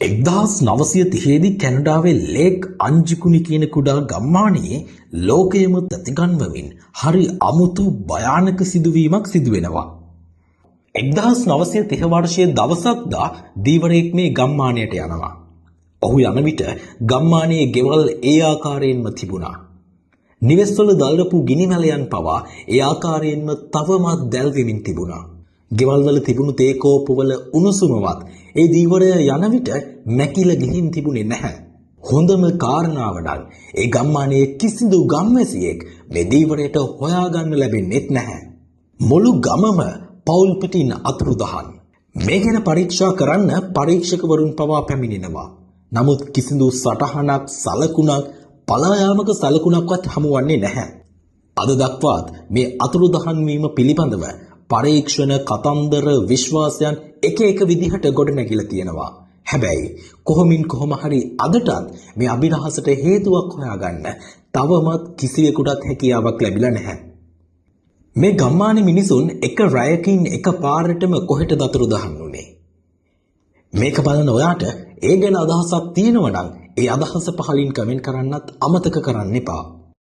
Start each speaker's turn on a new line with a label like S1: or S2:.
S1: 1930 කැනඩාවේ lake අංජිකුනි කියන කුඩා ගම්මානයේ ලෝකයම තැතිගන්වමින් හරි අමුතු භයානක සිදුවීමක් සිදු වෙනවා. 1930 වර්ෂයේ දවසක්දා දීවරයෙක් මේ ගම්මානයට යනවා. ඔහු යන විට ගම්මානයේ ගෙවල් ඒ ආකාරයෙන්ම තිබුණා. නිවෙස්වල දල්වපු ගිනි මැලයන් පවා ඒ ආකාරයෙන්ම තවමත් දැල්වෙමින් තිබුණා. ගෙවල්වල තිබුණු තේ කෝපුවල උණුසුමවත් ඒ දීවරය යන විට මැකිලා ගිහින් තිබුණේ නැහැ. හොඳම කාරණාව නම් ඒ ගම්මානයේ කිසිදු ගම්වැසියෙක් මේ දීවරයට හොයාගන්න ලැබෙන්නේ නැහැ. මුළු ගමම පවුල් පිටින් අතුරුදහන්. මේ ගැන පරීක්ෂා කරන්න පරීක්ෂකවරුන් පවා පැමිණෙනවා. නමුත් කිසිදු සටහනක් සලකුණක් පලායාමක සලකුණක්වත් හමුවන්නේ නැහැ. අද දක්වාත් මේ අතුරුදහන් වීම පිළිබඳව පරීක්ෂණ කතන්දර විශ්වාසයන් එක විදිහට ගොඩනැගිලා තියෙනවා. හැබැයි කොහොම හරි අදටත් මේ අභිරහසට හේතුවක් හොයාගන්න තවමත් කිසිවෙකුටත් හැකියාවක් ලැබිලා නැහැ. මේ ගම්මානේ මිනිසුන් එක රැයකින් එක පාරටම කොහෙටද අතුරුදහන් වුනේ? මේක බලන ඔයාට ඒ ගැන අදහසක් තියෙනවා නම් ඒ අදහස පහලින් කමෙන්ට් කරන්නත් අමතක කරන්න එපා.